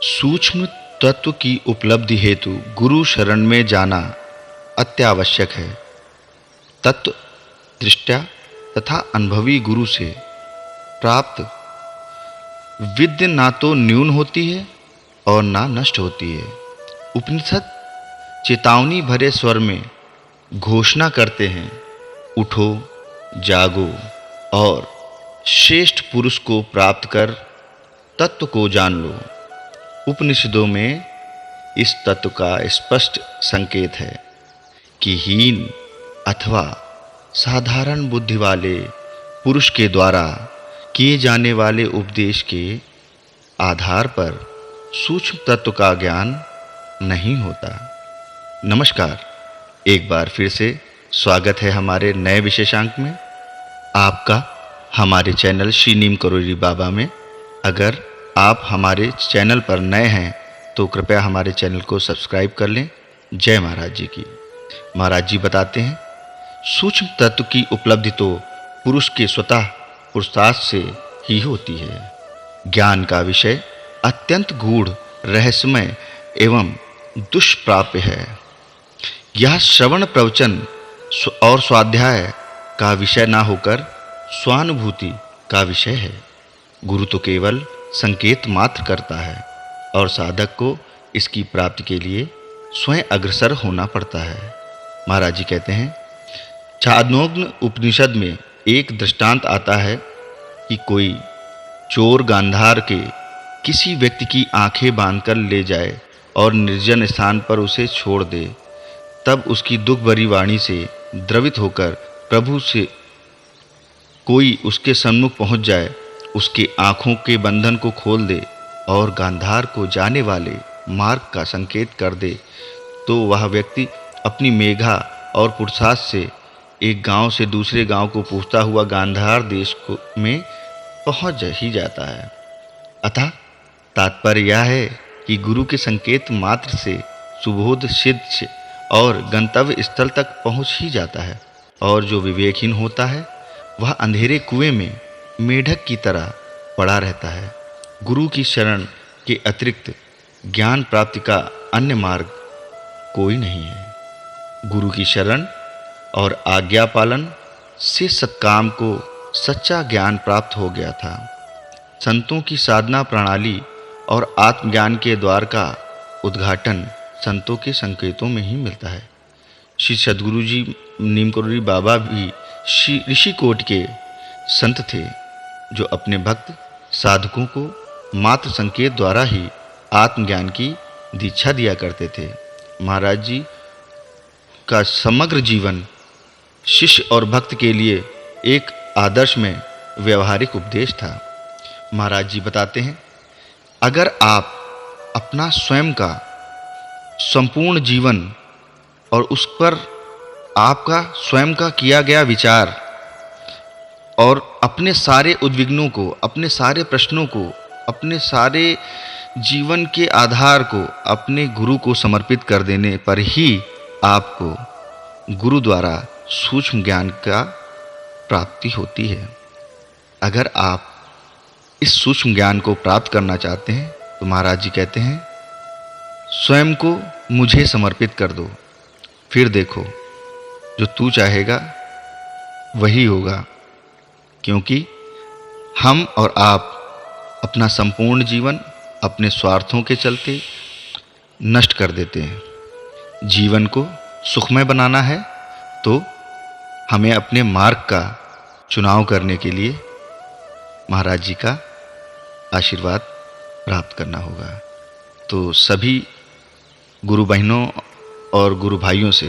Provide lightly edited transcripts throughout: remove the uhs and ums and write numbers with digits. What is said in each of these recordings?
सूक्ष्म तत्व की उपलब्धि हेतु गुरु शरण में जाना अत्यावश्यक है। तत्व दृष्टया तथा अनुभवी गुरु से प्राप्त विद्या ना तो न्यून होती है और ना नष्ट होती है। उपनिषद चेतावनी भरे स्वर में घोषणा करते हैं, उठो, जागो और श्रेष्ठ पुरुष को प्राप्त कर तत्व को जान लो। उपनिषदों में इस तत्व का स्पष्ट संकेत है कि हीन अथवा साधारण बुद्धि वाले पुरुष के द्वारा किए जाने वाले उपदेश के आधार पर सूक्ष्म तत्व का ज्ञान नहीं होता। नमस्कार, एक बार फिर से स्वागत है हमारे नए विशेषांक में आपका हमारे चैनल श्री नीम करोली बाबा में। अगर आप हमारे चैनल पर नए हैं तो कृपया हमारे चैनल को सब्सक्राइब कर लें। जय महाराज जी की। महाराज जी बताते हैं, सूक्ष्म तत्व की उपलब्धि तो पुरुष के स्वतः पुरुषार्थ से ही होती है। ज्ञान का विषय अत्यंत गूढ़, रहस्यमय एवं दुष्प्राप्य है। यह श्रवण, प्रवचन और स्वाध्याय का विषय ना होकर स्वानुभूति का विषय है। गुरु तो केवल संकेत मात्र करता है और साधक को इसकी प्राप्ति के लिए स्वयं अग्रसर होना पड़ता है। महाराज जी कहते हैं, छांदोग्य उपनिषद में एक दृष्टांत आता है कि कोई चोर गांधार के किसी व्यक्ति की आंखें बांधकर ले जाए और निर्जन स्थान पर उसे छोड़ दे। तब उसकी दुख भरी वाणी से द्रवित होकर प्रभु से कोई उसके सम्मुख पहुंच जाए, उसके आँखों के बंधन को खोल दे और गांधार को जाने वाले मार्ग का संकेत कर दे, तो वह व्यक्ति अपनी मेघा और पुरुषार्थ से एक गांव से दूसरे गांव को पूछता हुआ गांधार देश में पहुंच ही जाता है। अतः तात्पर्य यह है कि गुरु के संकेत मात्र से सुबोध सिद्ध और गंतव्य स्थल तक पहुंच ही जाता है, और जो विवेकहीन होता है वह अंधेरे कुएं में मेढक की तरह पड़ा रहता है। गुरु की शरण के अतिरिक्त ज्ञान प्राप्ति का अन्य मार्ग कोई नहीं है। गुरु की शरण और आज्ञा पालन से सत्काम को सच्चा ज्ञान प्राप्त हो गया था। संतों की साधना प्रणाली और आत्मज्ञान के द्वार का उद्घाटन संतों के संकेतों में ही मिलता है। श्री सद्गुरु जी नीम करोली बाबा भी ऋषि कोटि के संत थे, जो अपने भक्त साधकों को मात्र संकेत द्वारा ही आत्मज्ञान की दीक्षा दिया करते थे। महाराज जी का समग्र जीवन शिष्य और भक्त के लिए एक आदर्श में व्यवहारिक उपदेश था। महाराज जी बताते हैं, अगर आप अपना स्वयं का संपूर्ण जीवन और उस पर आपका स्वयं का किया गया विचार और अपने सारे उद्विग्नों को, अपने सारे प्रश्नों को, अपने सारे जीवन के आधार को अपने गुरु को समर्पित कर देने पर ही आपको गुरु द्वारा सूक्ष्म ज्ञान का प्राप्ति होती है। अगर आप इस सूक्ष्म ज्ञान को प्राप्त करना चाहते हैं तो महाराज जी कहते हैं, स्वयं को मुझे समर्पित कर दो, फिर देखो जो तू चाहेगा वही होगा। क्योंकि हम और आप अपना संपूर्ण जीवन अपने स्वार्थों के चलते नष्ट कर देते हैं। जीवन को सुखमय बनाना है तो हमें अपने मार्ग का चुनाव करने के लिए महाराज जी का आशीर्वाद प्राप्त करना होगा। तो सभी गुरु बहनों और गुरु भाइयों से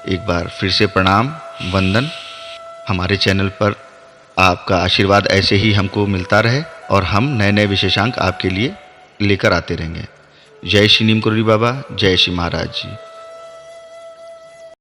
एक बार फिर से प्रणाम, वंदन। हमारे चैनल पर आपका आशीर्वाद ऐसे ही हमको मिलता रहे और हम नए नए विशेषांक आपके लिए लेकर आते रहेंगे। जय श्री नीम करोली बाबा, जय श्री महाराज जी।